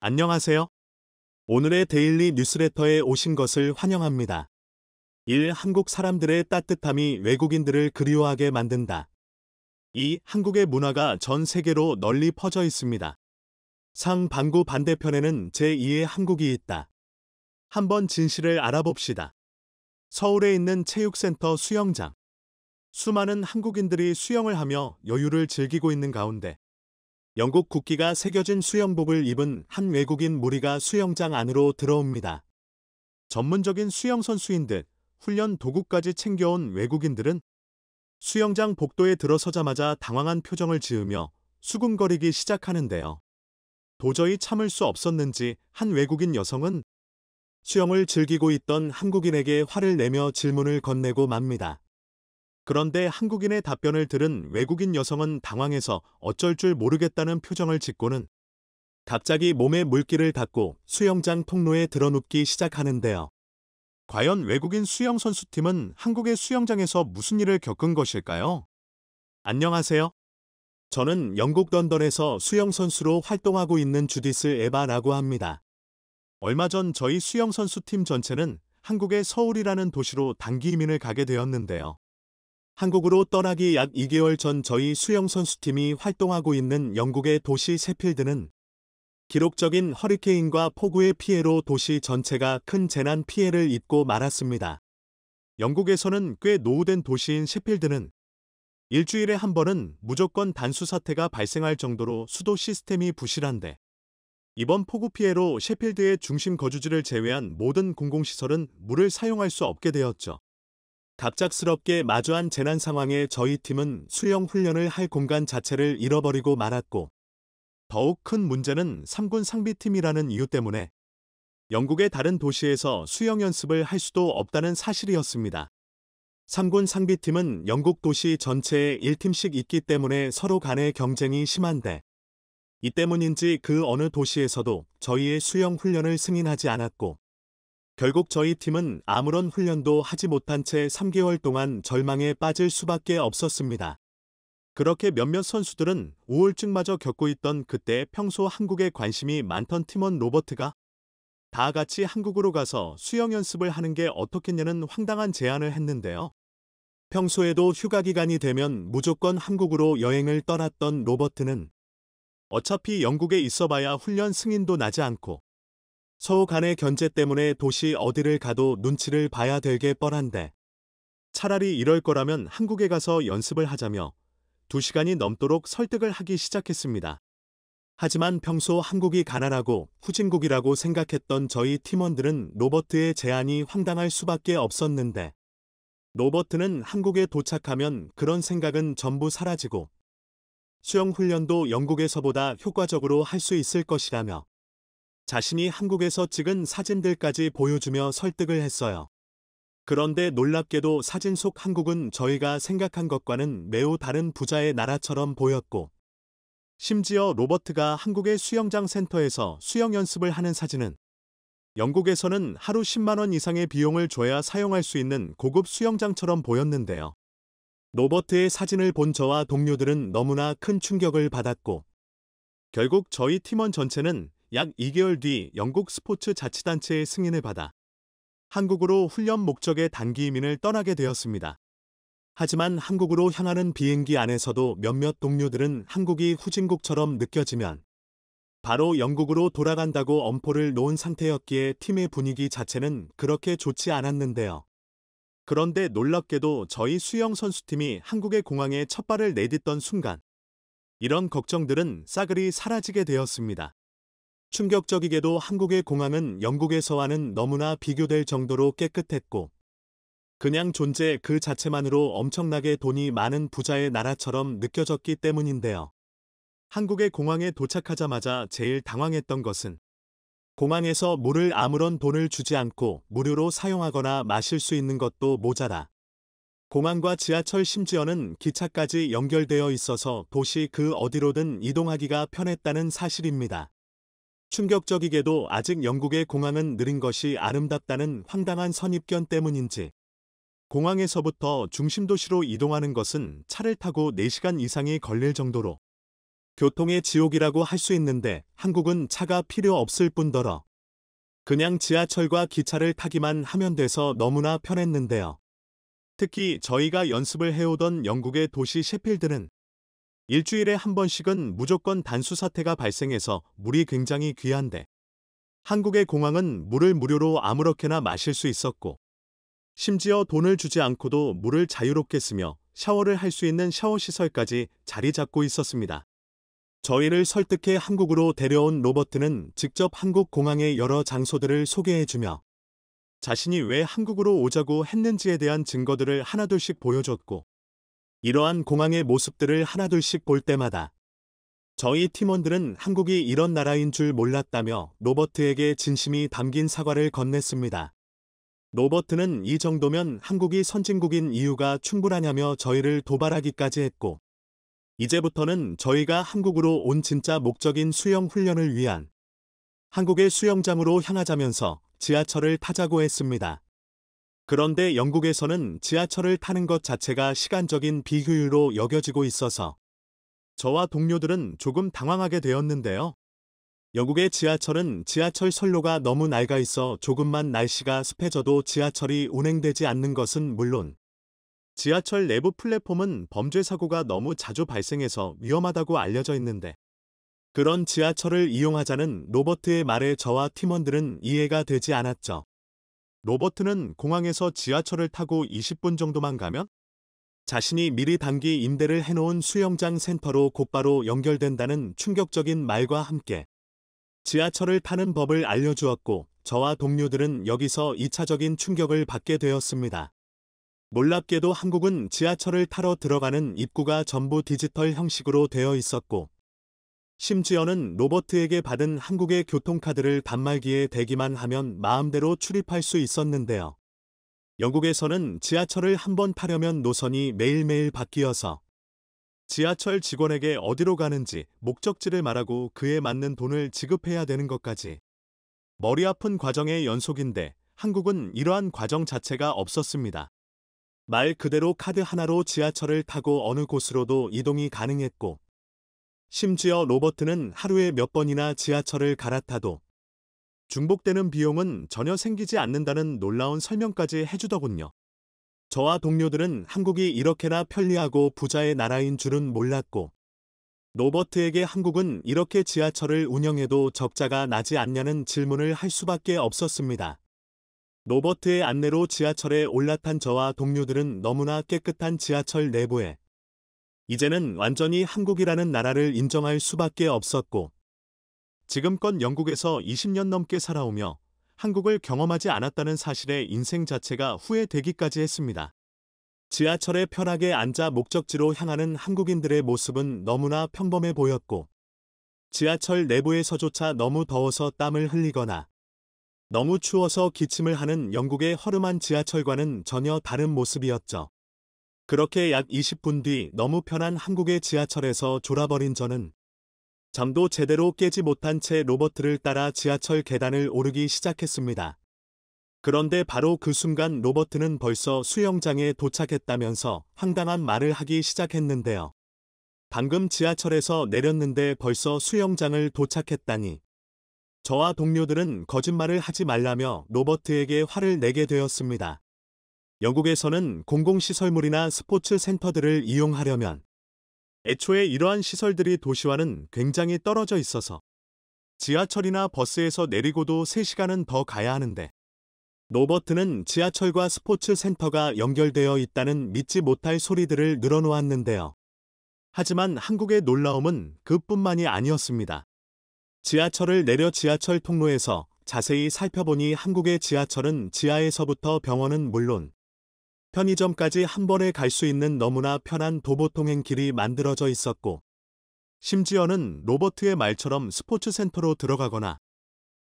안녕하세요. 오늘의 데일리 뉴스레터에 오신 것을 환영합니다. 한국 사람들의 따뜻함이 외국인들을 그리워하게 만든다. 한국의 문화가 전 세계로 널리 퍼져 있습니다. 상반구 반대편에는 제2의 한국이 있다. 한번 진실을 알아봅시다. 서울에 있는 체육센터 수영장. 수많은 한국인들이 수영을 하며 여유를 즐기고 있는 가운데 영국 국기가 새겨진 수영복을 입은 한 외국인 무리가 수영장 안으로 들어옵니다. 전문적인 수영 선수인 듯 훈련 도구까지 챙겨온 외국인들은 수영장 복도에 들어서자마자 당황한 표정을 지으며 수군거리기 시작하는데요. 도저히 참을 수 없었는지 한 외국인 여성은 수영을 즐기고 있던 한국인에게 화를 내며 질문을 건네고 맙니다. 그런데 한국인의 답변을 들은 외국인 여성은 당황해서 어쩔 줄 모르겠다는 표정을 짓고는 갑자기 몸에 물기를 닦고 수영장 통로에 드러눕기 시작하는데요. 과연 외국인 수영 선수팀은 한국의 수영장에서 무슨 일을 겪은 것일까요? 안녕하세요. 저는 영국 런던에서 수영 선수로 활동하고 있는 주디스 에바라고 합니다. 얼마 전 저희 수영 선수팀 전체는 한국의 서울이라는 도시로 단기 이민을 가게 되었는데요. 한국으로 떠나기 약 2개월 전 저희 수영 선수팀이 활동하고 있는 영국의 도시 셰필드는 기록적인 허리케인과 폭우의 피해로 도시 전체가 큰 재난 피해를 입고 말았습니다. 영국에서는 꽤 노후된 도시인 셰필드는 일주일에 한 번은 무조건 단수 사태가 발생할 정도로 수도 시스템이 부실한데 이번 폭우 피해로 셰필드의 중심 거주지를 제외한 모든 공공시설은 물을 사용할 수 없게 되었죠. 갑작스럽게 마주한 재난 상황에 저희 팀은 수영 훈련을 할 공간 자체를 잃어버리고 말았고 더욱 큰 문제는 3군 상비팀이라는 이유 때문에 영국의 다른 도시에서 수영 연습을 할 수도 없다는 사실이었습니다. 3군 상비팀은 영국 도시 전체에 1팀씩 있기 때문에 서로 간의 경쟁이 심한데 이 때문인지 그 어느 도시에서도 저희의 수영 훈련을 승인하지 않았고 결국 저희 팀은 아무런 훈련도 하지 못한 채 3개월 동안 절망에 빠질 수밖에 없었습니다. 그렇게 몇몇 선수들은 우울증마저 겪고 있던 그때 평소 한국에 관심이 많던 팀원 로버트가 다 같이 한국으로 가서 수영 연습을 하는 게 어떻겠냐는 황당한 제안을 했는데요. 평소에도 휴가 기간이 되면 무조건 한국으로 여행을 떠났던 로버트는 어차피 영국에 있어봐야 훈련 승인도 나지 않고 서로 간의 견제 때문에 도시 어디를 가도 눈치를 봐야 될 게 뻔한데 차라리 이럴 거라면 한국에 가서 연습을 하자며 2시간이 넘도록 설득을 하기 시작했습니다. 하지만 평소 한국이 가난하고 후진국이라고 생각했던 저희 팀원들은 로버트의 제안이 황당할 수밖에 없었는데 로버트는 한국에 도착하면 그런 생각은 전부 사라지고 수영 훈련도 영국에서보다 효과적으로 할 수 있을 것이라며 자신이 한국에서 찍은 사진들까지 보여주며 설득을 했어요. 그런데 놀랍게도 사진 속 한국은 저희가 생각한 것과는 매우 다른 부자의 나라처럼 보였고 심지어 로버트가 한국의 수영장 센터에서 수영 연습을 하는 사진은 영국에서는 하루 10만 원 이상의 비용을 줘야 사용할 수 있는 고급 수영장처럼 보였는데요. 로버트의 사진을 본 저와 동료들은 너무나 큰 충격을 받았고 결국 저희 팀원 전체는 약 2개월 뒤 영국 스포츠 자치단체의 승인을 받아 한국으로 훈련 목적의 단기 이민을 떠나게 되었습니다. 하지만 한국으로 향하는 비행기 안에서도 몇몇 동료들은 한국이 후진국처럼 느껴지면 바로 영국으로 돌아간다고 엄포를 놓은 상태였기에 팀의 분위기 자체는 그렇게 좋지 않았는데요. 그런데 놀랍게도 저희 수영 선수팀이 한국의 공항에 첫 발을 내딛던 순간 이런 걱정들은 싸그리 사라지게 되었습니다. 충격적이게도 한국의 공항은 영국에서와는 너무나 비교될 정도로 깨끗했고 그냥 존재 그 자체만으로 엄청나게 돈이 많은 부자의 나라처럼 느껴졌기 때문인데요. 한국의 공항에 도착하자마자 제일 당황했던 것은 공항에서 물을 아무런 돈을 주지 않고 무료로 사용하거나 마실 수 있는 것도 모자라 공항과 지하철 심지어는 기차까지 연결되어 있어서 도시 그 어디로든 이동하기가 편했다는 사실입니다. 충격적이게도 아직 영국의 공항은 느린 것이 아름답다는 황당한 선입견 때문인지 공항에서부터 중심도시로 이동하는 것은 차를 타고 4시간 이상이 걸릴 정도로 교통의 지옥이라고 할 수 있는데 한국은 차가 필요 없을 뿐더러 그냥 지하철과 기차를 타기만 하면 돼서 너무나 편했는데요. 특히 저희가 연습을 해오던 영국의 도시 셰필드는 일주일에 한 번씩은 무조건 단수 사태가 발생해서 물이 굉장히 귀한데 한국의 공항은 물을 무료로 아무렇게나 마실 수 있었고 심지어 돈을 주지 않고도 물을 자유롭게 쓰며 샤워를 할 수 있는 샤워 시설까지 자리 잡고 있었습니다. 저희를 설득해 한국으로 데려온 로버트는 직접 한국 공항의 여러 장소들을 소개해주며 자신이 왜 한국으로 오자고 했는지에 대한 증거들을 하나둘씩 보여줬고 이러한 공항의 모습들을 하나둘씩 볼 때마다 저희 팀원들은 한국이 이런 나라인 줄 몰랐다며 로버트에게 진심이 담긴 사과를 건넸습니다. 로버트는 이 정도면 한국이 선진국인 이유가 충분하냐며 저희를 도발하기까지 했고 이제부터는 저희가 한국으로 온 진짜 목적인 수영 훈련을 위한 한국의 수영장으로 향하자면서 지하철을 타자고 했습니다. 그런데 영국에서는 지하철을 타는 것 자체가 시간적인 비효율로 여겨지고 있어서 저와 동료들은 조금 당황하게 되었는데요. 영국의 지하철은 지하철 선로가 너무 낡아 있어 조금만 날씨가 습해져도 지하철이 운행되지 않는 것은 물론 지하철 내부 플랫폼은 범죄 사고가 너무 자주 발생해서 위험하다고 알려져 있는데 그런 지하철을 이용하자는 로버트의 말에 저와 팀원들은 이해가 되지 않았죠. 로버트는 공항에서 지하철을 타고 20분 정도만 가면 자신이 미리 단기 임대를 해놓은 수영장 센터로 곧바로 연결된다는 충격적인 말과 함께 지하철을 타는 법을 알려주었고 저와 동료들은 여기서 2차적인 충격을 받게 되었습니다. 놀랍게도 한국은 지하철을 타러 들어가는 입구가 전부 디지털 형식으로 되어 있었고 심지어는 로버트에게 받은 한국의 교통카드를 단말기에 대기만 하면 마음대로 출입할 수 있었는데요. 영국에서는 지하철을 한번 타려면 노선이 매일매일 바뀌어서 지하철 직원에게 어디로 가는지 목적지를 말하고 그에 맞는 돈을 지급해야 되는 것까지 머리 아픈 과정의 연속인데 한국은 이러한 과정 자체가 없었습니다. 말 그대로 카드 하나로 지하철을 타고 어느 곳으로도 이동이 가능했고 심지어 로버트는 하루에 몇 번이나 지하철을 갈아타도 중복되는 비용은 전혀 생기지 않는다는 놀라운 설명까지 해주더군요. 저와 동료들은 한국이 이렇게나 편리하고 부자의 나라인 줄은 몰랐고 로버트에게 한국은 이렇게 지하철을 운영해도 적자가 나지 않냐는 질문을 할 수밖에 없었습니다. 로버트의 안내로 지하철에 올라탄 저와 동료들은 너무나 깨끗한 지하철 내부에 이제는 완전히 한국이라는 나라를 인정할 수밖에 없었고 지금껏 영국에서 20년 넘게 살아오며 한국을 경험하지 않았다는 사실에 인생 자체가 후회되기까지 했습니다. 지하철에 편하게 앉아 목적지로 향하는 한국인들의 모습은 너무나 평범해 보였고 지하철 내부에서조차 너무 더워서 땀을 흘리거나 너무 추워서 기침을 하는 영국의 허름한 지하철과는 전혀 다른 모습이었죠. 그렇게 약 20분 뒤 너무 편한 한국의 지하철에서 졸아버린 저는 잠도 제대로 깨지 못한 채 로버트를 따라 지하철 계단을 오르기 시작했습니다. 그런데 바로 그 순간 로버트는 벌써 수영장에 도착했다면서 황당한 말을 하기 시작했는데요. 방금 지하철에서 내렸는데 벌써 수영장을 도착했다니. 저와 동료들은 거짓말을 하지 말라며 로버트에게 화를 내게 되었습니다. 영국에서는 공공시설물이나 스포츠 센터들을 이용하려면 애초에 이러한 시설들이 도시와는 굉장히 떨어져 있어서 지하철이나 버스에서 내리고도 3시간은 더 가야 하는데 로버트는 지하철과 스포츠 센터가 연결되어 있다는 믿지 못할 소리들을 늘어놓았는데요. 하지만 한국의 놀라움은 그뿐만이 아니었습니다. 지하철을 내려 지하철 통로에서 자세히 살펴보니 한국의 지하철은 지하에서부터 병원은 물론 편의점까지 한 번에 갈 수 있는 너무나 편한 도보통행 길이 만들어져 있었고 심지어는 로버트의 말처럼 스포츠 센터로 들어가거나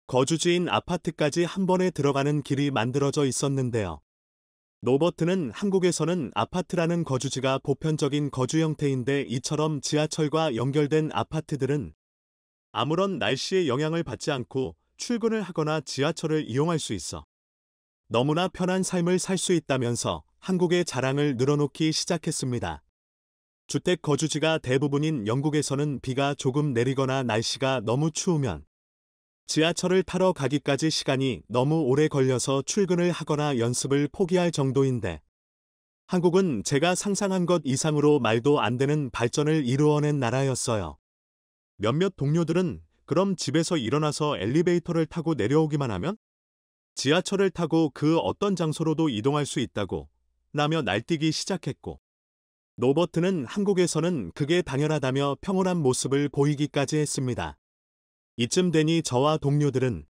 거주지인 아파트까지 한 번에 들어가는 길이 만들어져 있었는데요. 로버트는 한국에서는 아파트라는 거주지가 보편적인 거주 형태인데 이처럼 지하철과 연결된 아파트들은 아무런 날씨의 영향을 받지 않고 출근을 하거나 지하철을 이용할 수 있어 너무나 편한 삶을 살 수 있다면서 한국의 자랑을 늘어놓기 시작했습니다. 주택 거주지가 대부분인 영국에서는 비가 조금 내리거나 날씨가 너무 추우면 지하철을 타러 가기까지 시간이 너무 오래 걸려서 출근을 하거나 연습을 포기할 정도인데, 한국은 제가 상상한 것 이상으로 말도 안 되는 발전을 이루어낸 나라였어요. 몇몇 동료들은 그럼 집에서 일어나서 엘리베이터를 타고 내려오기만 하면 지하철을 타고 그 어떤 장소로도 이동할 수 있다고 라며 날뛰기 시작했고, 로버트는 한국에서는 그게 당연하다며 평온한 모습을 보이기까지 했습니다. 이쯤 되니 저와 동료들은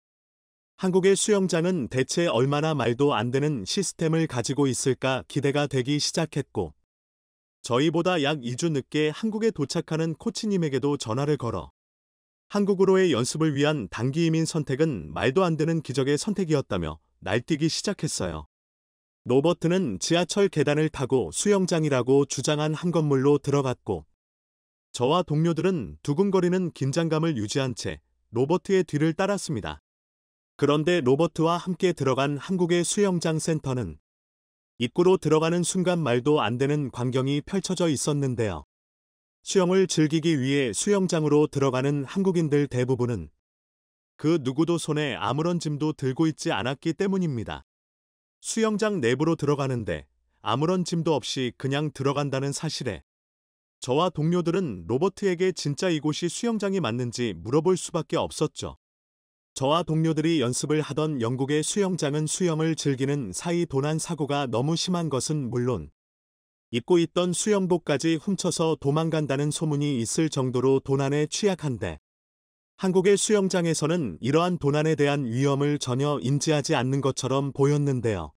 한국의 수영장은 대체 얼마나 말도 안 되는 시스템을 가지고 있을까 기대가 되기 시작했고, 저희보다 약 2주 늦게 한국에 도착하는 코치님에게도 전화를 걸어 한국으로의 연습을 위한 단기 이민 선택은 말도 안 되는 기적의 선택이었다며 날뛰기 시작했어요. 로버트는 지하철 계단을 타고 수영장이라고 주장한 한 건물로 들어갔고, 저와 동료들은 두근거리는 긴장감을 유지한 채 로버트의 뒤를 따랐습니다. 그런데 로버트와 함께 들어간 한국의 수영장 센터는 입구로 들어가는 순간 말도 안 되는 광경이 펼쳐져 있었는데요. 수영을 즐기기 위해 수영장으로 들어가는 한국인들 대부분은 그 누구도 손에 아무런 짐도 들고 있지 않았기 때문입니다. 수영장 내부로 들어가는데 아무런 짐도 없이 그냥 들어간다는 사실에 저와 동료들은 로버트에게 진짜 이곳이 수영장이 맞는지 물어볼 수밖에 없었죠. 저와 동료들이 연습을 하던 영국의 수영장은 수영을 즐기는 사이 도난 사고가 너무 심한 것은 물론 입고 있던 수영복까지 훔쳐서 도망간다는 소문이 있을 정도로 도난에 취약한데, 한국의 수영장에서는 이러한 도난에 대한 위험을 전혀 인지하지 않는 것처럼 보였는데요.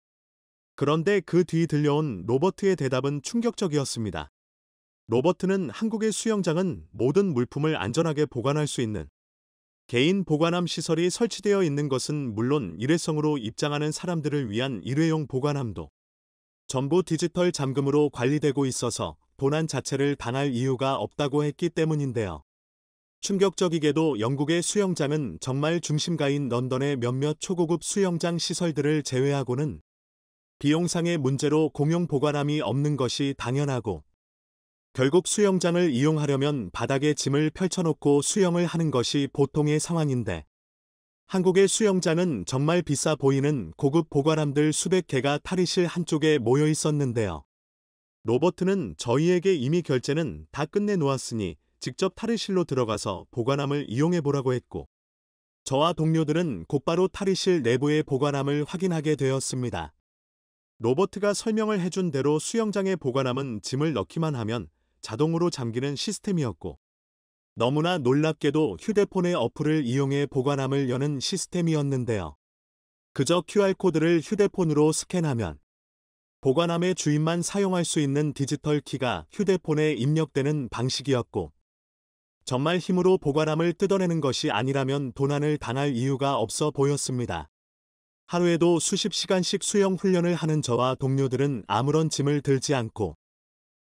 그런데 그 뒤 들려온 로버트의 대답은 충격적이었습니다. 로버트는 한국의 수영장은 모든 물품을 안전하게 보관할 수 있는 개인 보관함 시설이 설치되어 있는 것은 물론 일회성으로 입장하는 사람들을 위한 일회용 보관함도 전부 디지털 잠금으로 관리되고 있어서 도난 자체를 당할 이유가 없다고 했기 때문인데요. 충격적이게도 영국의 수영장은 정말 중심가인 런던의 몇몇 초고급 수영장 시설들을 제외하고는 비용상의 문제로 공용 보관함이 없는 것이 당연하고, 결국 수영장을 이용하려면 바닥에 짐을 펼쳐놓고 수영을 하는 것이 보통의 상황인데, 한국의 수영장은 정말 비싸 보이는 고급 보관함들 수백 개가 탈의실 한쪽에 모여 있었는데요. 로버트는 저희에게 이미 결제는 다 끝내 놓았으니 직접 탈의실로 들어가서 보관함을 이용해 보라고 했고, 저와 동료들은 곧바로 탈의실 내부의 보관함을 확인하게 되었습니다. 로버트가 설명을 해준 대로 수영장의 보관함은 짐을 넣기만 하면 자동으로 잠기는 시스템이었고, 너무나 놀랍게도 휴대폰의 어플을 이용해 보관함을 여는 시스템이었는데요. 그저 QR코드를 휴대폰으로 스캔하면 보관함의 주인만 사용할 수 있는 디지털 키가 휴대폰에 입력되는 방식이었고, 정말 힘으로 보관함을 뜯어내는 것이 아니라면 도난을 당할 이유가 없어 보였습니다. 하루에도 수십 시간씩 수영 훈련을 하는 저와 동료들은 아무런 짐을 들지 않고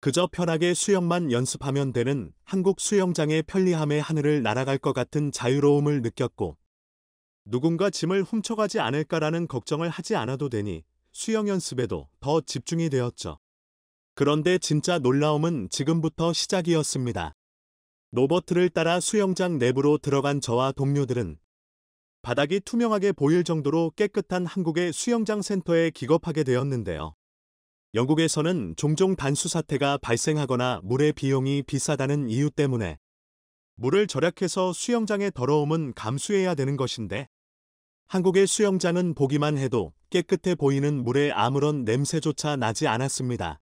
그저 편하게 수영만 연습하면 되는 한국 수영장의 편리함의 하늘을 날아갈 것 같은 자유로움을 느꼈고, 누군가 짐을 훔쳐가지 않을까라는 걱정을 하지 않아도 되니 수영 연습에도 더 집중이 되었죠. 그런데 진짜 놀라움은 지금부터 시작이었습니다. 로버트를 따라 수영장 내부로 들어간 저와 동료들은 바닥이 투명하게 보일 정도로 깨끗한 한국의 수영장 센터에 기겁하게 되었는데요. 영국에서는 종종 단수 사태가 발생하거나 물의 비용이 비싸다는 이유 때문에 물을 절약해서 수영장의 더러움은 감수해야 되는 것인데, 한국의 수영장은 보기만 해도 깨끗해 보이는 물에 아무런 냄새조차 나지 않았습니다.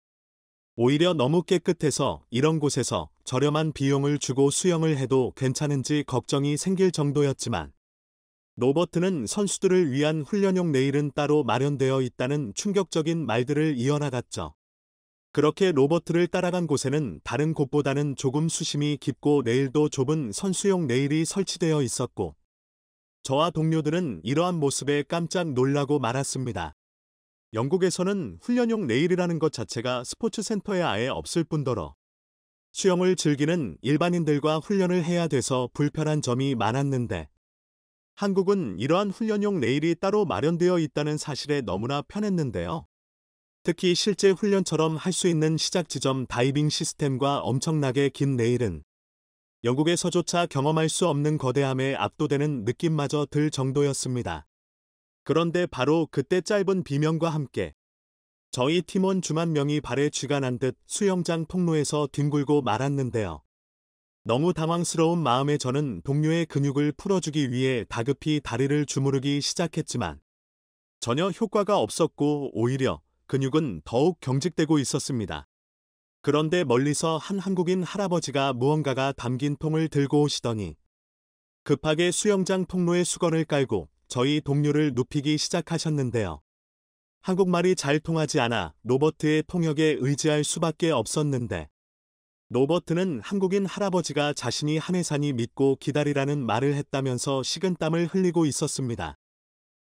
오히려 너무 깨끗해서 이런 곳에서 저렴한 비용을 주고 수영을 해도 괜찮은지 걱정이 생길 정도였지만, 로버트는 선수들을 위한 훈련용 내일은 따로 마련되어 있다는 충격적인 말들을 이어나갔죠. 그렇게 로버트를 따라간 곳에는 다른 곳보다는 조금 수심이 깊고 레일도 좁은 선수용 레일이 설치되어 있었고, 저와 동료들은 이러한 모습에 깜짝 놀라고 말았습니다. 영국에서는 훈련용 레일이라는 것 자체가 스포츠 센터에 아예 없을 뿐더러 수영을 즐기는 일반인들과 훈련을 해야 돼서 불편한 점이 많았는데, 한국은 이러한 훈련용 레일이 따로 마련되어 있다는 사실에 너무나 편했는데요. 특히 실제 훈련처럼 할 수 있는 시작 지점 다이빙 시스템과 엄청나게 긴 레일은 영국에서조차 경험할 수 없는 거대함에 압도되는 느낌마저 들 정도였습니다. 그런데 바로 그때 짧은 비명과 함께 저희 팀원 주만 명이 발에 쥐가 난 듯 수영장 통로에서 뒹굴고 말았는데요. 너무 당황스러운 마음에 저는 동료의 근육을 풀어주기 위해 다급히 다리를 주무르기 시작했지만 전혀 효과가 없었고 오히려 근육은 더욱 경직되고 있었습니다. 그런데 멀리서 한 한국인 할아버지가 무언가가 담긴 통을 들고 오시더니 급하게 수영장 통로에 수건을 깔고 저희 동료를 눕히기 시작하셨는데요. 한국말이 잘 통하지 않아 로버트의 통역에 의지할 수밖에 없었는데 로버트는 한국인 할아버지가 자신이 한해산이 믿고 기다리라는 말을 했다면서 식은땀을 흘리고 있었습니다.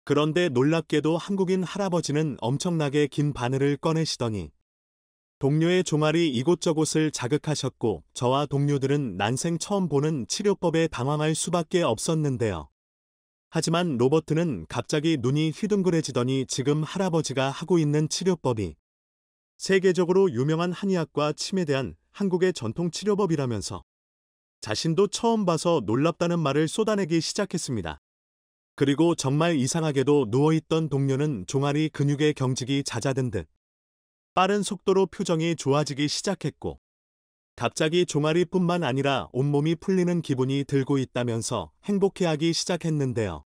그런데 놀랍게도 한국인 할아버지는 엄청나게 긴 바늘을 꺼내시더니 동료의 종아리 이곳저곳을 자극하셨고 저와 동료들은 난생 처음 보는 치료법에 당황할 수밖에 없었는데요. 하지만 로버트는 갑자기 눈이 휘둥그레지더니 지금 할아버지가 하고 있는 치료법이 세계적으로 유명한 한의학과 침에 대한 한국의 전통 치료법이라면서 자신도 처음 봐서 놀랍다는 말을 쏟아내기 시작했습니다. 그리고 정말 이상하게도 누워있던 동료는 종아리 근육의 경직이 잦아든 듯 빠른 속도로 표정이 좋아지기 시작했고 갑자기 종아리뿐만 아니라 온몸이 풀리는 기분이 들고 있다면서 행복해하기 시작했는데요.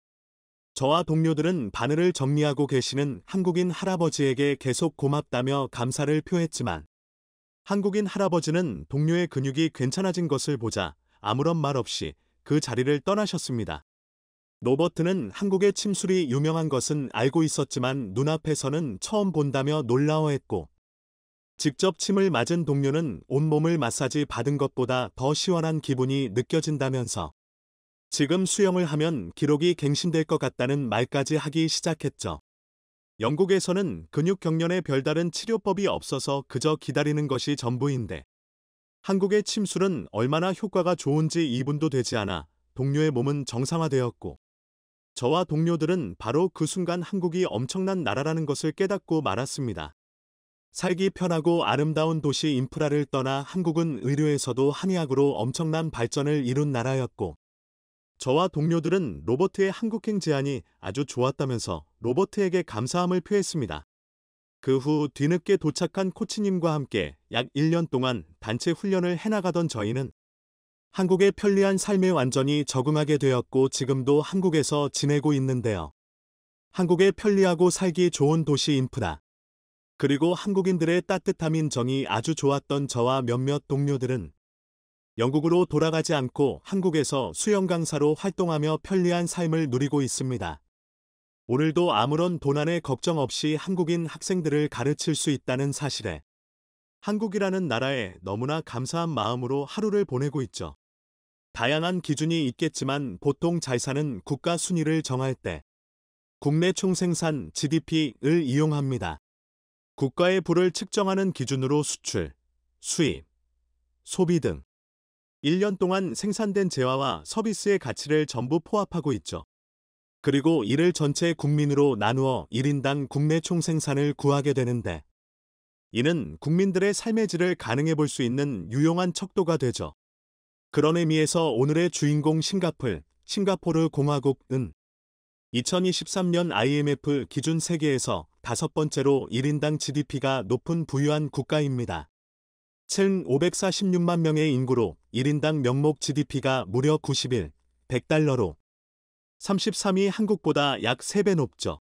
저와 동료들은 바늘을 정리하고 계시는 한국인 할아버지에게 계속 고맙다며 감사를 표했지만 한국인 할아버지는 동료의 근육이 괜찮아진 것을 보자 아무런 말 없이 그 자리를 떠나셨습니다. 로버트는 한국의 침술이 유명한 것은 알고 있었지만 눈앞에서는 처음 본다며 놀라워했고 직접 침을 맞은 동료는 온몸을 마사지 받은 것보다 더 시원한 기분이 느껴진다면서 지금 수영을 하면 기록이 갱신될 것 같다는 말까지 하기 시작했죠. 영국에서는 근육 경련에 별다른 치료법이 없어서 그저 기다리는 것이 전부인데 한국의 침술은 얼마나 효과가 좋은지 2분도 되지 않아 동료의 몸은 정상화되었고 저와 동료들은 바로 그 순간 한국이 엄청난 나라라는 것을 깨닫고 말았습니다. 살기 편하고 아름다운 도시 인프라를 떠나 한국은 의료에서도 한의학으로 엄청난 발전을 이룬 나라였고 저와 동료들은 로버트의 한국행 제안이 아주 좋았다면서 로버트에게 감사함을 표했습니다. 그 후 뒤늦게 도착한 코치님과 함께 약 1년 동안 단체 훈련을 해나가던 저희는 한국의 편리한 삶에 완전히 적응하게 되었고 지금도 한국에서 지내고 있는데요. 한국의 편리하고 살기 좋은 도시 인프라 그리고 한국인들의 따뜻함인 정이 아주 좋았던 저와 몇몇 동료들은 영국으로 돌아가지 않고 한국에서 수영 강사로 활동하며 편리한 삶을 누리고 있습니다. 오늘도 아무런 도난의 걱정 없이 한국인 학생들을 가르칠 수 있다는 사실에 한국이라는 나라에 너무나 감사한 마음으로 하루를 보내고 있죠. 다양한 기준이 있겠지만 보통 잘 사는 국가 순위를 정할 때 국내 총생산 GDP를 이용합니다. 국가의 부를 측정하는 기준으로 수출, 수입, 소비 등 1년 동안 생산된 재화와 서비스의 가치를 전부 포함하고 있죠. 그리고 이를 전체 국민으로 나누어 1인당 국내 총생산을 구하게 되는데 이는 국민들의 삶의 질을 가능해 볼 수 있는 유용한 척도가 되죠. 그런 의미에서 오늘의 주인공 싱가포르 공화국은 2023년 IMF 기준 세계에서 5번째로 1인당 GDP가 높은 부유한 국가입니다. 546만 명의 인구로 1인당 명목 GDP가 무려 100달러로 33위 한국보다 약 3배 높죠.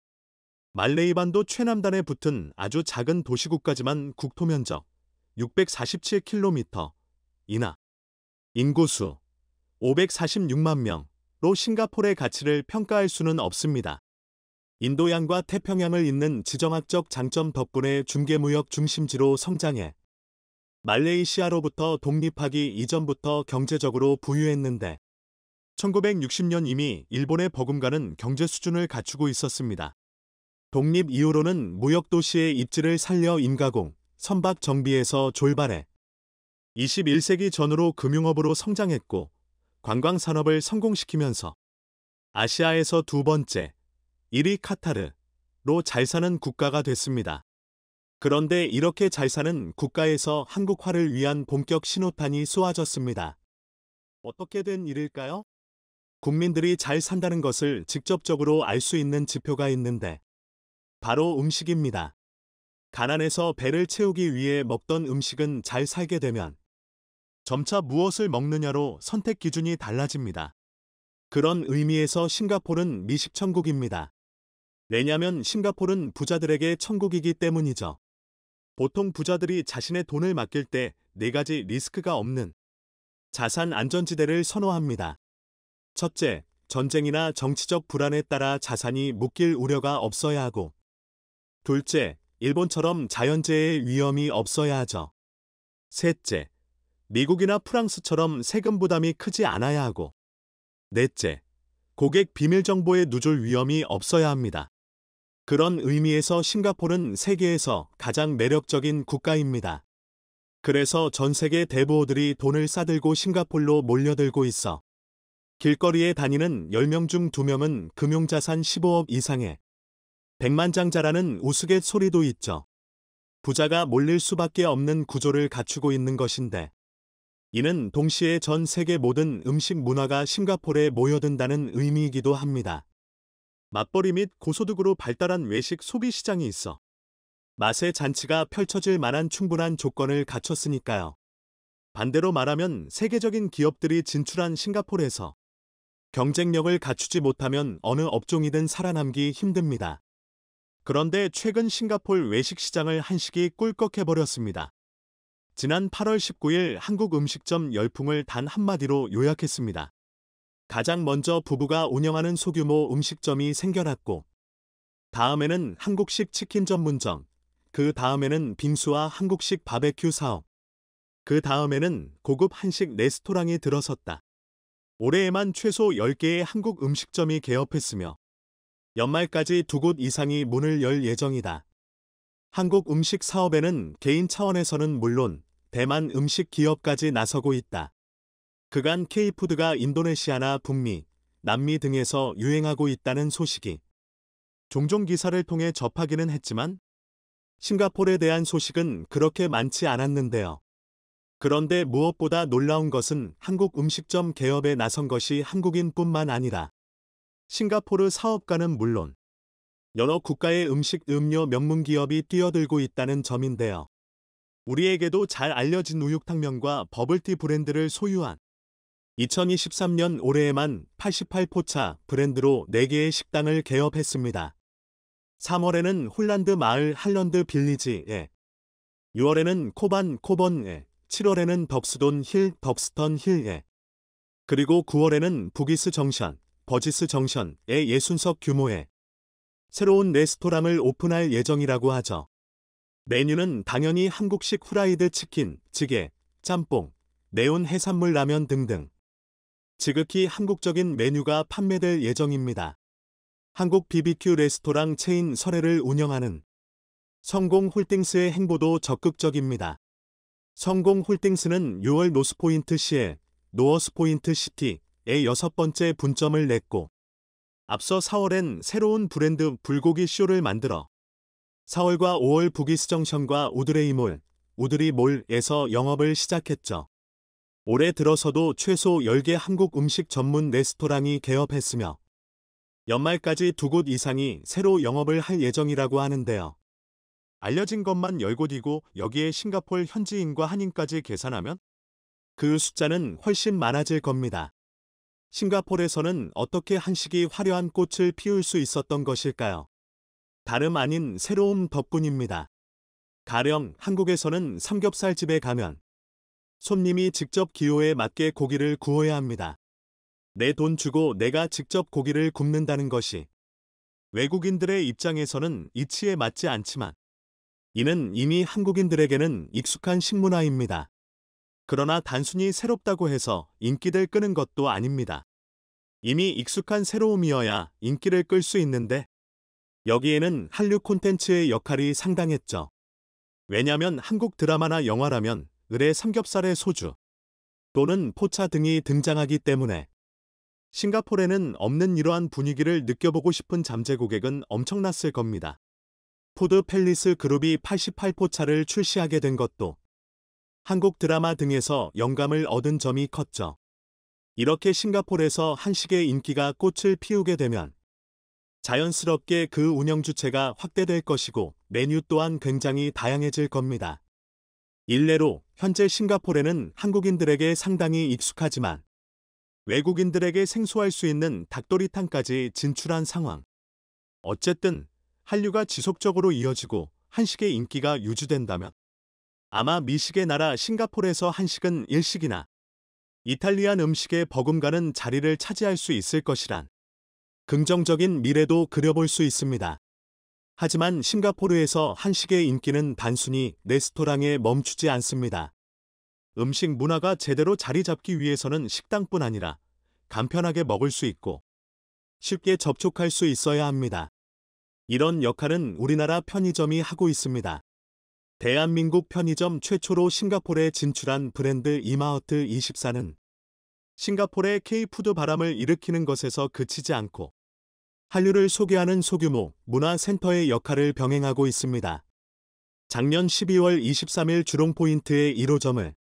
말레이반도 최남단에 붙은 아주 작은 도시국가지만 국토 면적 647km 이나 인구수 546만 명로 싱가포르의 가치를 평가할 수는 없습니다. 인도양과 태평양을 잇는 지정학적 장점 덕분에 중개무역 중심지로 성장해 말레이시아로부터 독립하기 이전부터 경제적으로 부유했는데 1960년 이미 일본의 버금가는 경제 수준을 갖추고 있었습니다. 독립 이후로는 무역도시의 입지를 살려 임가공, 선박 정비에서 졸발해 21세기 전후로 금융업으로 성장했고 관광산업을 성공시키면서 아시아에서 두 번째, 1위 카타르로 잘 사는 국가가 됐습니다. 그런데 이렇게 잘 사는 국가에서 한국화를 위한 본격 신호탄이 쏘아졌습니다. 어떻게 된 일일까요? 국민들이 잘 산다는 것을 직접적으로 알 수 있는 지표가 있는데 바로 음식입니다. 가난해서 배를 채우기 위해 먹던 음식은 잘 살게 되면 점차 무엇을 먹느냐로 선택 기준이 달라집니다. 그런 의미에서 싱가포르는 미식천국입니다. 왜냐면 싱가포르는 부자들에게 천국이기 때문이죠. 보통 부자들이 자신의 돈을 맡길 때 네 가지 리스크가 없는 자산 안전지대를 선호합니다. 첫째, 전쟁이나 정치적 불안에 따라 자산이 묶일 우려가 없어야 하고, 둘째, 일본처럼 자연재해의 위험이 없어야 하죠. 셋째, 미국이나 프랑스처럼 세금 부담이 크지 않아야 하고, 넷째, 고객 비밀 정보의 누출 위험이 없어야 합니다. 그런 의미에서 싱가포르는 세계에서 가장 매력적인 국가입니다. 그래서 전 세계 대부호들이 돈을 싸들고 싱가포르로 몰려들고 있어 길거리에 다니는 10명 중 2명은 금융자산 15억 이상의 백만장자라는 우스갯소리도 있죠. 부자가 몰릴 수밖에 없는 구조를 갖추고 있는 것인데 이는 동시에 전 세계 모든 음식 문화가 싱가포르에 모여든다는 의미이기도 합니다. 맞벌이 및 고소득으로 발달한 외식 소비 시장이 있어 맛의 잔치가 펼쳐질 만한 충분한 조건을 갖췄으니까요. 반대로 말하면 세계적인 기업들이 진출한 싱가포르에서 경쟁력을 갖추지 못하면 어느 업종이든 살아남기 힘듭니다. 그런데 최근 싱가포르 외식 시장을 한식이 꿀꺽해버렸습니다. 지난 8월 19일 한국 음식점 열풍을 단 한마디로 요약했습니다. 가장 먼저 부부가 운영하는 소규모 음식점이 생겨났고, 다음에는 한국식 치킨 전문점, 그 다음에는 빙수와 한국식 바베큐 사업, 그 다음에는 고급 한식 레스토랑이 들어섰다. 올해에만 최소 10개의 한국 음식점이 개업했으며 연말까지 2곳 이상이 문을 열 예정이다. 한국 음식 사업에는 개인 차원에서는 물론 대만 음식 기업까지 나서고 있다. 그간 K푸드가 인도네시아나 북미, 남미 등에서 유행하고 있다는 소식이 종종 기사를 통해 접하기는 했지만 싱가포르에 대한 소식은 그렇게 많지 않았는데요. 그런데 무엇보다 놀라운 것은 한국 음식점 개업에 나선 것이 한국인뿐만 아니라 싱가포르 사업가는 물론 여러 국가의 음식 음료 명문 기업이 뛰어들고 있다는 점인데요. 우리에게도 잘 알려진 우육탕면과 버블티 브랜드를 소유한 2023년 올해에만 88포차 브랜드로 4개의 식당을 개업했습니다. 3월에는 홀란드 마을 할런드 빌리지에, 6월에는 코반 코번에, 7월에는 덕스돈 힐 덕스턴 힐에, 그리고 9월에는 부기스 정션, 버지스 정션의 60석 규모의 새로운 레스토랑을 오픈할 예정이라고 하죠. 메뉴는 당연히 한국식 후라이드 치킨, 찌개, 짬뽕, 매운 해산물 라면 등등 지극히 한국적인 메뉴가 판매될 예정입니다. 한국 BBQ 레스토랑 체인 설해를 운영하는 성공홀딩스의 행보도 적극적입니다. 성공홀딩스는 6월 노스포인트 시에 노어스포인트 시티에 6번째 분점을 냈고, 앞서 4월엔 새로운 브랜드 불고기 쇼를 만들어 4월과 5월 부기스 정션과 우드레이몰, 우드리몰에서 영업을 시작했죠. 올해 들어서도 최소 10개 한국 음식 전문 레스토랑이 개업했으며 연말까지 2곳 이상이 새로 영업을 할 예정이라고 하는데요. 알려진 것만 10곳이고 여기에 싱가포르 현지인과 한인까지 계산하면 그 숫자는 훨씬 많아질 겁니다. 싱가포르에서는 어떻게 한식이 화려한 꽃을 피울 수 있었던 것일까요? 다름 아닌 새로움 덕분입니다. 가령 한국에서는 삼겹살집에 가면 손님이 직접 기호에 맞게 고기를 구워야 합니다. 내 돈 주고 내가 직접 고기를 굽는다는 것이 외국인들의 입장에서는 이치에 맞지 않지만 이는 이미 한국인들에게는 익숙한 식문화입니다. 그러나 단순히 새롭다고 해서 인기를 끄는 것도 아닙니다. 이미 익숙한 새로움이어야 인기를 끌 수 있는데 여기에는 한류 콘텐츠의 역할이 상당했죠. 왜냐면 한국 드라마나 영화라면 을의 삼겹살의 소주 또는 포차 등이 등장하기 때문에 싱가포르에는 없는 이러한 분위기를 느껴보고 싶은 잠재 고객은 엄청났을 겁니다. 푸드 팰리스 그룹이 88포차를 출시하게 된 것도 한국 드라마 등에서 영감을 얻은 점이 컸죠. 이렇게 싱가포르에서 한식의 인기가 꽃을 피우게 되면 자연스럽게 그 운영 주체가 확대될 것이고 메뉴 또한 굉장히 다양해질 겁니다. 일례로 현재 싱가포르에는 한국인들에게 상당히 익숙하지만 외국인들에게 생소할 수 있는 닭도리탕까지 진출한 상황. 어쨌든 한류가 지속적으로 이어지고 한식의 인기가 유지된다면 아마 미식의 나라 싱가포르에서 한식은 일식이나 이탈리안 음식의 버금가는 자리를 차지할 수 있을 것이란 긍정적인 미래도 그려볼 수 있습니다. 하지만 싱가포르에서 한식의 인기는 단순히 레스토랑에 멈추지 않습니다. 음식 문화가 제대로 자리 잡기 위해서는 식당뿐 아니라 간편하게 먹을 수 있고 쉽게 접촉할 수 있어야 합니다. 이런 역할은 우리나라 편의점이 하고 있습니다. 대한민국 편의점 최초로 싱가포르에 진출한 브랜드 이마어트24는 싱가포르의 K푸드 바람을 일으키는 것에서 그치지 않고 한류를 소개하는 소규모 문화센터의 역할을 병행하고 있습니다. 작년 12월 23일 주롱포인트의 1호점을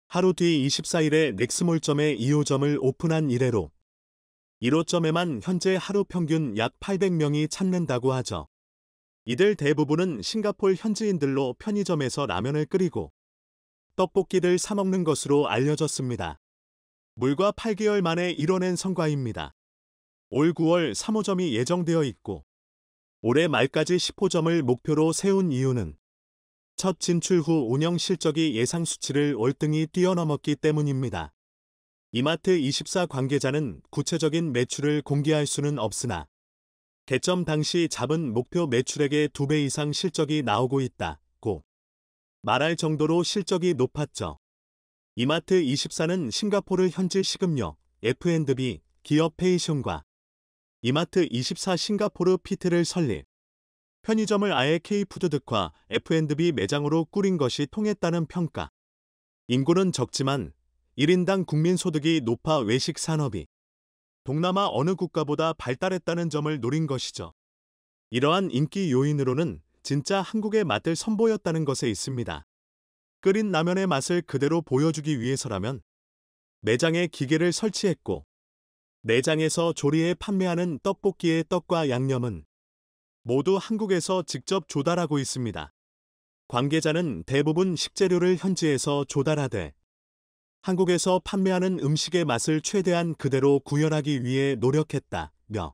하루 뒤 24일에 넥스몰점의 2호점을 오픈한 이래로 1호점에만 현재 하루 평균 약 800명이 찾는다고 하죠. 이들 대부분은 싱가포르 현지인들로 편의점에서 라면을 끓이고 떡볶이를 사 먹는 것으로 알려졌습니다. 불과 8개월 만에 이뤄낸 성과입니다. 올 9월 3호점이 예정되어 있고 올해 말까지 10호점을 목표로 세운 이유는 첫 진출 후 운영 실적이 예상 수치를 월등히 뛰어넘었기 때문입니다. 이마트24 관계자는 구체적인 매출을 공개할 수는 없으나 개점 당시 잡은 목표 매출액의 2배 이상 실적이 나오고 있다고 말할 정도로 실적이 높았죠. 이마트24는 싱가포르 현지 식음료 F&B 기업 페이션과 이마트24 싱가포르 피트를 설립, 편의점을 아예 K푸드득화 F&B 매장으로 꾸린 것이 통했다는 평가. 인구는 적지만 1인당 국민소득이 높아 외식 산업이 동남아 어느 국가보다 발달했다는 점을 노린 것이죠. 이러한 인기 요인으로는 진짜 한국의 맛을 선보였다는 것에 있습니다. 끓인 라면의 맛을 그대로 보여주기 위해서라면 매장에 기계를 설치했고 내장에서 조리해 판매하는 떡볶이의 떡과 양념은 모두 한국에서 직접 조달하고 있습니다. 관계자는 대부분 식재료를 현지에서 조달하되 한국에서 판매하는 음식의 맛을 최대한 그대로 구현하기 위해 노력했다며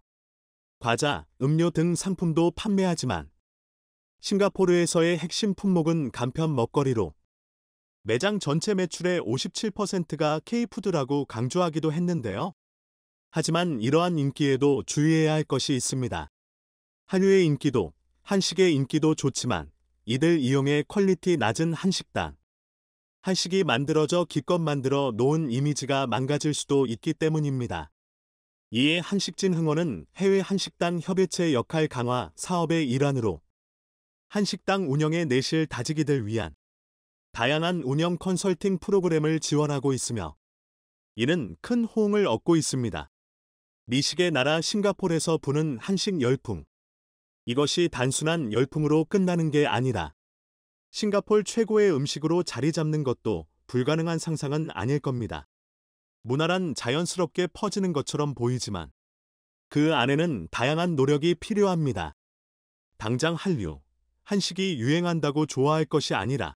과자, 음료 등 상품도 판매하지만 싱가포르에서의 핵심 품목은 간편 먹거리로 매장 전체 매출의 57%가 K푸드라고 강조하기도 했는데요. 하지만 이러한 인기에도 주의해야 할 것이 있습니다. 한류의 인기도, 한식의 인기도 좋지만 이들 이용해 퀄리티 낮은 한식당, 한식이 만들어져 기껏 만들어 놓은 이미지가 망가질 수도 있기 때문입니다. 이에 한식진 흥원은 해외 한식당 협의체 역할 강화 사업의 일환으로 한식당 운영에 내실 다지기들 위한 다양한 운영 컨설팅 프로그램을 지원하고 있으며 이는 큰 호응을 얻고 있습니다. 미식의 나라 싱가포르에서 부는 한식 열풍. 이것이 단순한 열풍으로 끝나는 게 아니라 싱가포르 최고의 음식으로 자리 잡는 것도 불가능한 상상은 아닐 겁니다. 문화란 자연스럽게 퍼지는 것처럼 보이지만 그 안에는 다양한 노력이 필요합니다. 당장 한류, 한식이 유행한다고 좋아할 것이 아니라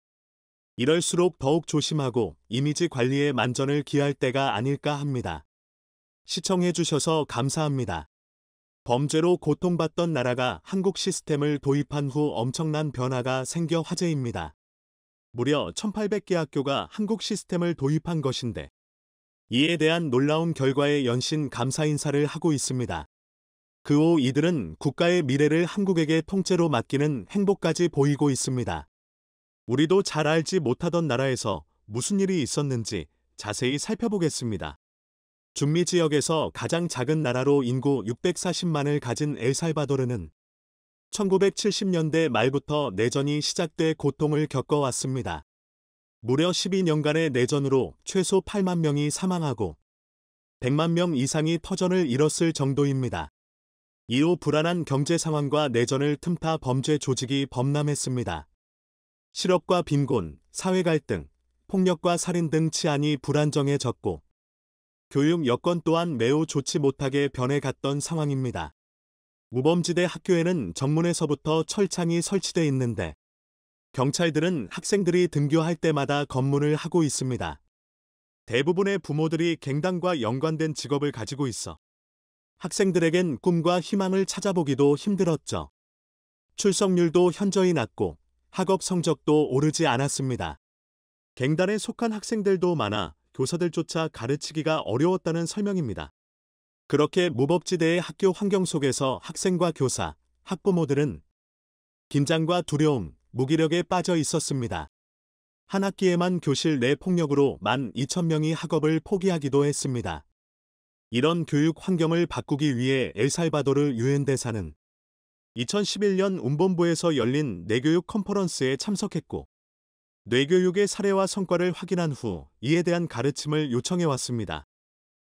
이럴수록 더욱 조심하고 이미지 관리에 만전을 기할 때가 아닐까 합니다. 시청해주셔서 감사합니다. 범죄로 고통받던 나라가 한국 시스템을 도입한 후 엄청난 변화가 생겨 화제입니다. 무려 1800개 학교가 한국 시스템을 도입한 것인데 이에 대한 놀라운 결과에 연신 감사 인사를 하고 있습니다. 그 후 이들은 국가의 미래를 한국에게 통째로 맡기는 행보까지 보이고 있습니다. 우리도 잘 알지 못하던 나라에서 무슨 일이 있었는지 자세히 살펴보겠습니다. 중미 지역에서 가장 작은 나라로 인구 640만을 가진 엘살바도르는 1970년대 말부터 내전이 시작돼 고통을 겪어왔습니다. 무려 12년간의 내전으로 최소 8만 명이 사망하고 100만 명 이상이 터전을 잃었을 정도입니다. 이후 불안한 경제 상황과 내전을 틈타 범죄 조직이 범람했습니다. 실업과 빈곤, 사회 갈등, 폭력과 살인 등 치안이 불안정해졌고 교육 여건 또한 매우 좋지 못하게 변해갔던 상황입니다. 무범지대 학교에는 정문에서부터 철창이 설치돼 있는데 경찰들은 학생들이 등교할 때마다 검문을 하고 있습니다. 대부분의 부모들이 갱단과 연관된 직업을 가지고 있어 학생들에겐 꿈과 희망을 찾아보기도 힘들었죠. 출석률도 현저히 낮고 학업 성적도 오르지 않았습니다. 갱단에 속한 학생들도 많아 교사들조차 가르치기가 어려웠다는 설명입니다. 그렇게 무법지대의 학교 환경 속에서 학생과 교사, 학부모들은 긴장과 두려움, 무기력에 빠져 있었습니다. 한 학기에만 교실 내 폭력으로 12,000명이 학업을 포기하기도 했습니다. 이런 교육 환경을 바꾸기 위해 엘살바도르 유엔 대사는 2011년 운본부에서 열린 뇌교육 컨퍼런스에 참석했고 뇌교육의 사례와 성과를 확인한 후 이에 대한 가르침을 요청해왔습니다.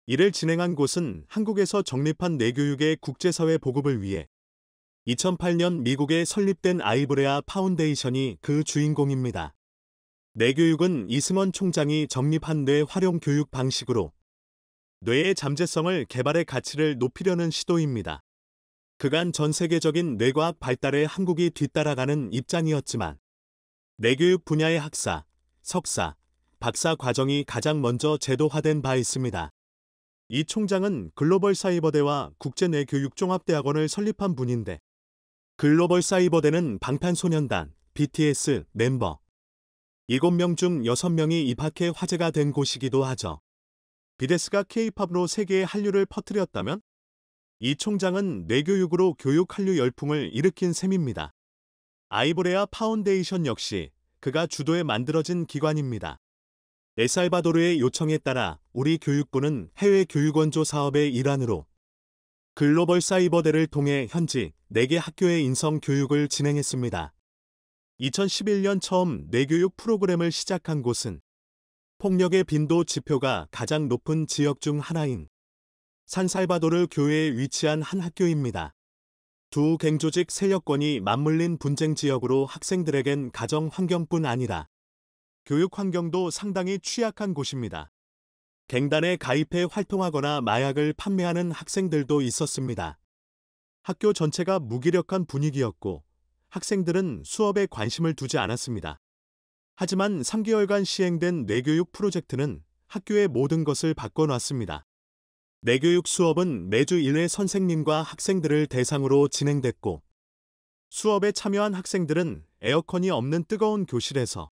이를 진행한 곳은 한국에서 정립한 뇌교육의 국제사회 보급을 위해 2008년 미국에 설립된 아이브레아 파운데이션이 그 주인공입니다. 뇌교육은 이승원 총장이 정립한 뇌 활용 교육 방식으로 뇌의 잠재성을 개발의 가치를 높이려는 시도입니다. 그간 전 세계적인 뇌과학 발달에 한국이 뒤따라가는 입장이었지만 뇌교육 분야의 학사, 석사, 박사 과정이 가장 먼저 제도화된 바 있습니다. 이 총장은 글로벌 사이버대와 국제뇌교육종합대학원을 설립한 분인데 글로벌 사이버대는 방탄소년단, BTS 멤버 7명 중 6명이 입학해 화제가 된 곳이기도 하죠. BTS가 K-팝으로 세계에 한류를 퍼뜨렸다면 이 총장은 뇌교육으로 교육 한류 열풍을 일으킨 셈입니다. 아이브레아 파운데이션 역시 그가 주도해 만들어진 기관입니다. 엘살바도르의 요청에 따라 우리 교육부는 해외 교육원조 사업의 일환으로 글로벌 사이버대를 통해 현지 4개 학교의 인성 교육을 진행했습니다. 2011년 처음 뇌교육 프로그램을 시작한 곳은 폭력의 빈도 지표가 가장 높은 지역 중 하나인 산살바도르 교회에 위치한 한 학교입니다. 두 갱조직 세력권이 맞물린 분쟁 지역으로 학생들에겐 가정 환경뿐 아니라 교육 환경도 상당히 취약한 곳입니다. 갱단에 가입해 활동하거나 마약을 판매하는 학생들도 있었습니다. 학교 전체가 무기력한 분위기였고 학생들은 수업에 관심을 두지 않았습니다. 하지만 3개월간 시행된 뇌교육 프로젝트는 학교의 모든 것을 바꿔놨습니다. 뇌교육 수업은 매주 1회 선생님과 학생들을 대상으로 진행됐고 수업에 참여한 학생들은 에어컨이 없는 뜨거운 교실에서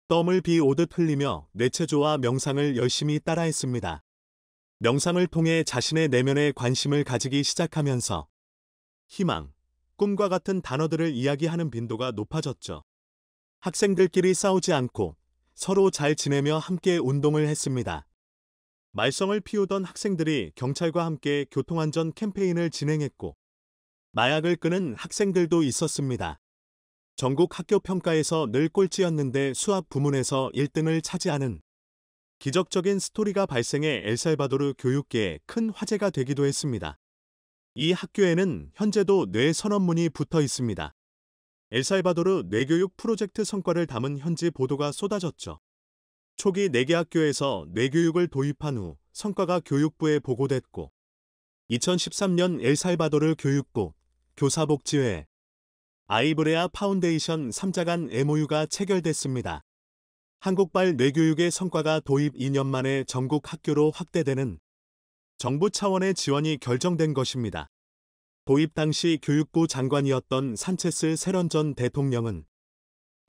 땀을 비 오듯 흘리며 뇌체조와 명상을 열심히 따라했습니다. 명상을 통해 자신의 내면에 관심을 가지기 시작하면서 희망, 꿈과 같은 단어들을 이야기하는 빈도가 높아졌죠. 학생들끼리 싸우지 않고 서로 잘 지내며 함께 운동을 했습니다. 말썽을 피우던 학생들이 경찰과 함께 교통안전 캠페인을 진행했고 마약을 끄는 학생들도 있었습니다. 전국 학교 평가에서 늘 꼴찌였는데 수학 부문에서 1등을 차지하는 기적적인 스토리가 발생해 엘살바도르 교육계에 큰 화제가 되기도 했습니다. 이 학교에는 현재도 뇌 선언문이 붙어 있습니다. 엘살바도르 뇌교육 프로젝트 성과를 담은 현지 보도가 쏟아졌죠. 초기 4개 학교에서 뇌교육을 도입한 후 성과가 교육부에 보고됐고 2013년 엘살바도르 교육부, 교사복지회, 아이브레아 파운데이션 3자 간 MOU가 체결됐습니다. 한국발 뇌교육의 성과가 도입 2년 만에 전국 학교로 확대되는 정부 차원의 지원이 결정된 것입니다. 도입 당시 교육부 장관이었던 산체스 세런 전 대통령은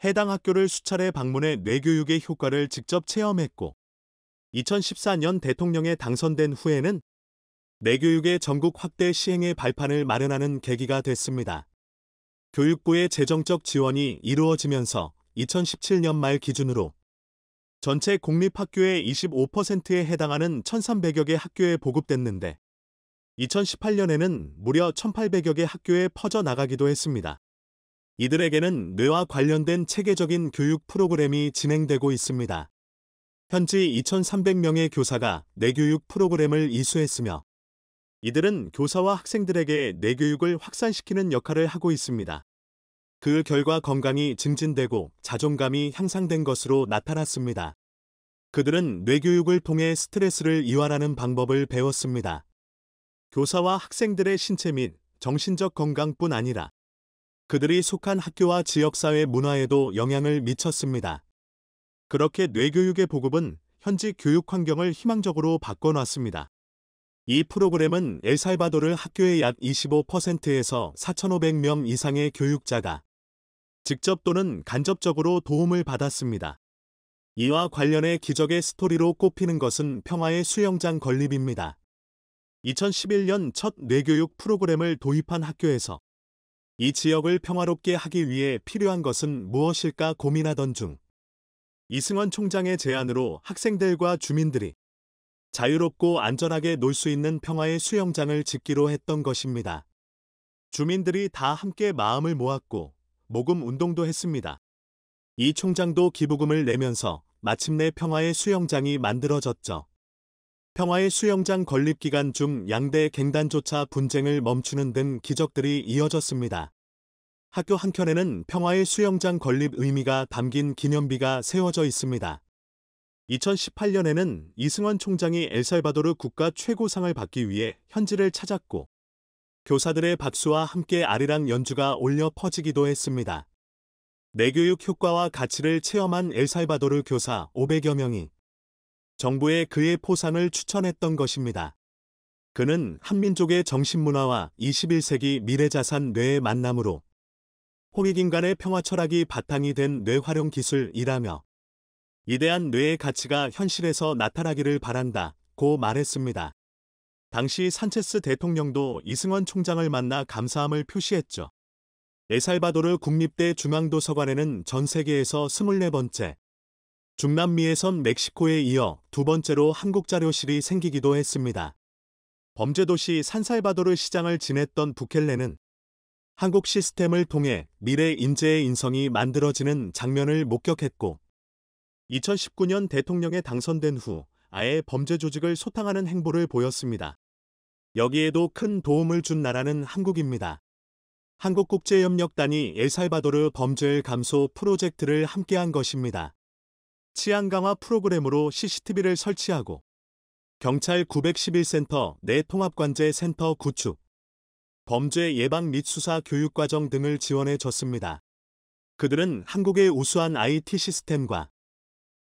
해당 학교를 수차례 방문해 뇌교육의 효과를 직접 체험했고 2014년 대통령에 당선된 후에는 뇌교육의 전국 확대 시행의 발판을 마련하는 계기가 됐습니다. 교육부의 재정적 지원이 이루어지면서 2017년 말 기준으로 전체 공립학교의 25%에 해당하는 1,300여 개 학교에 보급됐는데 2018년에는 무려 1,800여 개 학교에 퍼져나가기도 했습니다. 이들에게는 뇌와 관련된 체계적인 교육 프로그램이 진행되고 있습니다. 현지 2,300명의 교사가 뇌교육 프로그램을 이수했으며 이들은 교사와 학생들에게 뇌교육을 확산시키는 역할을 하고 있습니다. 그 결과 건강이 증진되고 자존감이 향상된 것으로 나타났습니다. 그들은 뇌교육을 통해 스트레스를 이완하는 방법을 배웠습니다. 교사와 학생들의 신체 및 정신적 건강뿐 아니라 그들이 속한 학교와 지역사회 문화에도 영향을 미쳤습니다. 그렇게 뇌교육의 보급은 현지 교육 환경을 희망적으로 바꿔놨습니다. 이 프로그램은 엘살바도르 학교의 약 25%에서 4,500명 이상의 교육자가 직접 또는 간접적으로 도움을 받았습니다. 이와 관련해 기적의 스토리로 꼽히는 것은 평화의 수영장 건립입니다. 2011년 첫 뇌교육 프로그램을 도입한 학교에서 이 지역을 평화롭게 하기 위해 필요한 것은 무엇일까 고민하던 중 이승원 총장의 제안으로 학생들과 주민들이 자유롭고 안전하게 놀 수 있는 평화의 수영장을 짓기로 했던 것입니다. 주민들이 다 함께 마음을 모았고 모금 운동도 했습니다. 이 총장도 기부금을 내면서 마침내 평화의 수영장이 만들어졌죠. 평화의 수영장 건립 기간 중 양대 갱단조차 분쟁을 멈추는 등 기적들이 이어졌습니다. 학교 한켠에는 평화의 수영장 건립 의미가 담긴 기념비가 세워져 있습니다. 2018년에는 이승원 총장이 엘살바도르 국가 최고상을 받기 위해 현지를 찾았고 교사들의 박수와 함께 아리랑 연주가 울려 퍼지기도 했습니다. 뇌교육 효과와 가치를 체험한 엘살바도르 교사 500여 명이 정부에 그의 포상을 추천했던 것입니다. 그는 한민족의 정신문화와 21세기 미래자산 뇌의 만남으로 홍익인간의 평화 철학이 바탕이 된 뇌활용 기술이라며 이대한 뇌의 가치가 현실에서 나타나기를 바란다고 말했습니다. 당시 산체스 대통령도 이승원 총장을 만나 감사함을 표시했죠. 엘살바도르 국립대 중앙도서관에는 전 세계에서 24번째, 중남미에선 멕시코에 이어 두 번째로 한국 자료실이 생기기도 했습니다. 범죄도시 산살바도르 시장을 지냈던 부켈레는 한국 시스템을 통해 미래 인재의 인성이 만들어지는 장면을 목격했고 2019년 대통령에 당선된 후 아예 범죄 조직을 소탕하는 행보를 보였습니다. 여기에도 큰 도움을 준 나라는 한국입니다. 한국국제협력단이 엘살바도르 범죄율 감소 프로젝트를 함께한 것입니다. 치안 강화 프로그램으로 CCTV를 설치하고 경찰 911센터 내 통합관제 센터 구축, 범죄 예방 및 수사 교육과정 등을 지원해 줬습니다. 그들은 한국의 우수한 IT 시스템과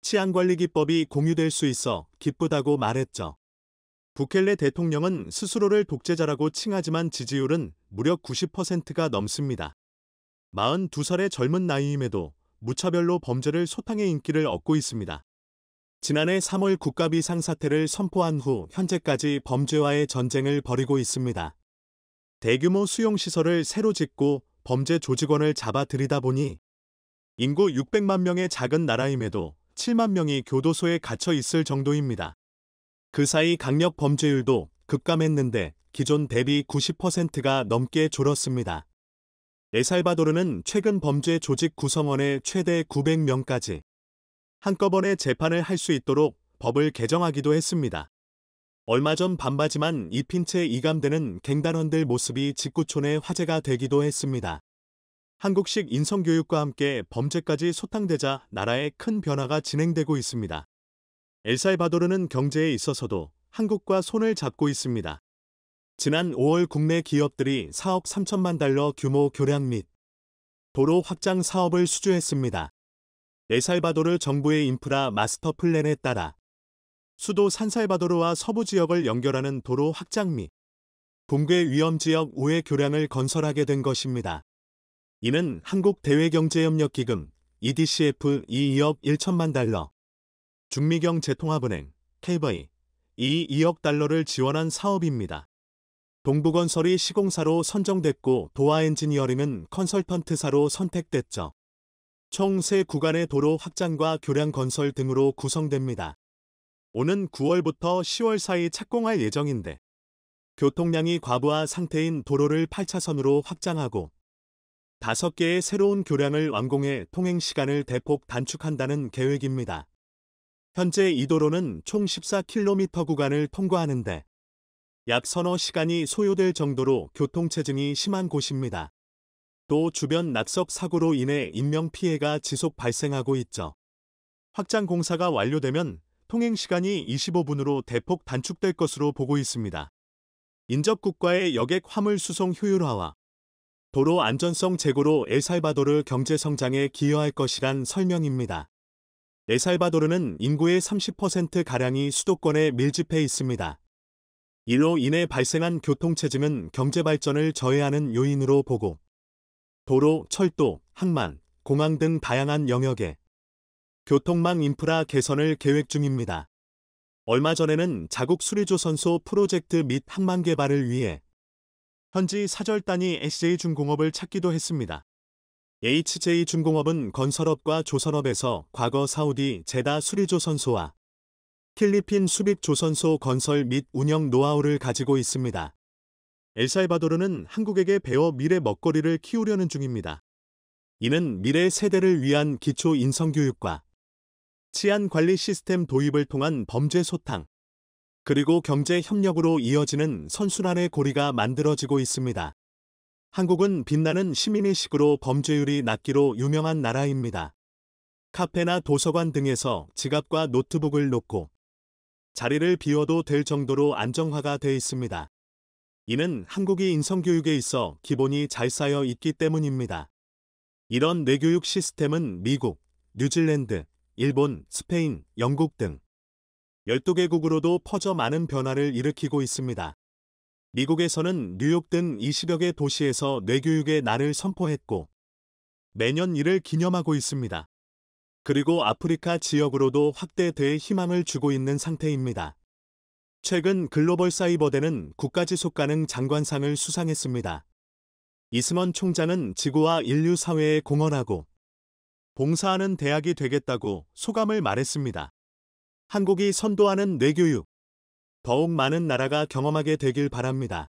치안관리 기법이 공유될 수 있어 기쁘다고 말했죠. 부켈레 대통령은 스스로를 독재자라고 칭하지만 지지율은 무려 90%가 넘습니다. 42살의 젊은 나이임에도 무차별로 범죄를 소탕의 인기를 얻고 있습니다. 지난해 3월 국가비상 사태를 선포한 후 현재까지 범죄와의 전쟁을 벌이고 있습니다. 대규모 수용시설을 새로 짓고 범죄 조직원을 잡아들이다 보니 인구 600만 명의 작은 나라임에도 7만 명이 교도소에 갇혀 있을 정도입니다. 그 사이 강력 범죄율도 급감했는데 기존 대비 90%가 넘게 줄었습니다. 엘살바도르는 최근 범죄 조직 구성원의 최대 900명까지 한꺼번에 재판을 할 수 있도록 법을 개정하기도 했습니다. 얼마 전 반바지만 입힌 채 이감되는 갱단원들 모습이 직구촌의 화제가 되기도 했습니다. 한국식 인성교육과 함께 범죄까지 소탕되자 나라에 큰 변화가 진행되고 있습니다. 엘살바도르는 경제에 있어서도 한국과 손을 잡고 있습니다. 지난 5월 국내 기업들이 4억 3천만 달러 규모 교량 및 도로 확장 사업을 수주했습니다. 엘살바도르 정부의 인프라 마스터 플랜에 따라 수도 산살바도르와 서부 지역을 연결하는 도로 확장 및 붕괴 위험 지역 우회 교량을 건설하게 된 것입니다. 이는 한국대외경제협력기금 EDCF 2억 1천만 달러, 중미경제통합은행 KBI 2억 달러를 지원한 사업입니다. 동부건설이 시공사로 선정됐고 도화엔지니어링은 컨설턴트사로 선택됐죠. 총 3구간의 도로 확장과 교량 건설 등으로 구성됩니다. 오는 9월부터 10월 사이 착공할 예정인데 교통량이 과부하 상태인 도로를 8차선으로 확장하고 5개의 새로운 교량을 완공해 통행 시간을 대폭 단축한다는 계획입니다. 현재 이 도로는 총 14km 구간을 통과하는데 약 서너 시간이 소요될 정도로 교통체증이 심한 곳입니다. 또 주변 낙석 사고로 인해 인명피해가 지속 발생하고 있죠. 확장 공사가 완료되면 통행 시간이 25분으로 대폭 단축될 것으로 보고 있습니다. 인접국가의 여객 화물 수송 효율화와 도로 안전성 제고로 엘살바도르 경제 성장에 기여할 것이란 설명입니다. 엘살바도르는 인구의 30%가량이 수도권에 밀집해 있습니다. 이로 인해 발생한 교통체증은 경제 발전을 저해하는 요인으로 보고 도로, 철도, 항만, 공항 등 다양한 영역에 교통망 인프라 개선을 계획 중입니다. 얼마 전에는 자국 수리조선소 프로젝트 및 항만 개발을 위해 현지 사절단이 SJ중공업을 찾기도 했습니다. HJ중공업은 건설업과 조선업에서 과거 사우디 제다 수리조선소와 필리핀 수빅조선소 건설 및 운영 노하우를 가지고 있습니다. 엘살바도르는 한국에게 배워 미래 먹거리를 키우려는 중입니다. 이는 미래 세대를 위한 기초 인성교육과 치안 관리 시스템 도입을 통한 범죄 소탕, 그리고 경제 협력으로 이어지는 선순환의 고리가 만들어지고 있습니다. 한국은 빛나는 시민의식으로 범죄율이 낮기로 유명한 나라입니다. 카페나 도서관 등에서 지갑과 노트북을 놓고 자리를 비워도 될 정도로 안정화가 돼 있습니다. 이는 한국이 인성교육에 있어 기본이 잘 쌓여 있기 때문입니다. 이런 뇌교육 시스템은 미국, 뉴질랜드, 일본, 스페인, 영국 등 12개국으로도 퍼져 많은 변화를 일으키고 있습니다. 미국에서는 뉴욕 등 20여 개 도시에서 뇌교육의 날을 선포했고 매년 이를 기념하고 있습니다. 그리고 아프리카 지역으로도 확대될 희망을 주고 있는 상태입니다. 최근 글로벌 사이버대는 국가지속가능 장관상을 수상했습니다. 이승원 총장은 지구와 인류 사회에 공헌하고 봉사하는 대학이 되겠다고 소감을 말했습니다. 한국이 선도하는 뇌교육, 더욱 많은 나라가 경험하게 되길 바랍니다.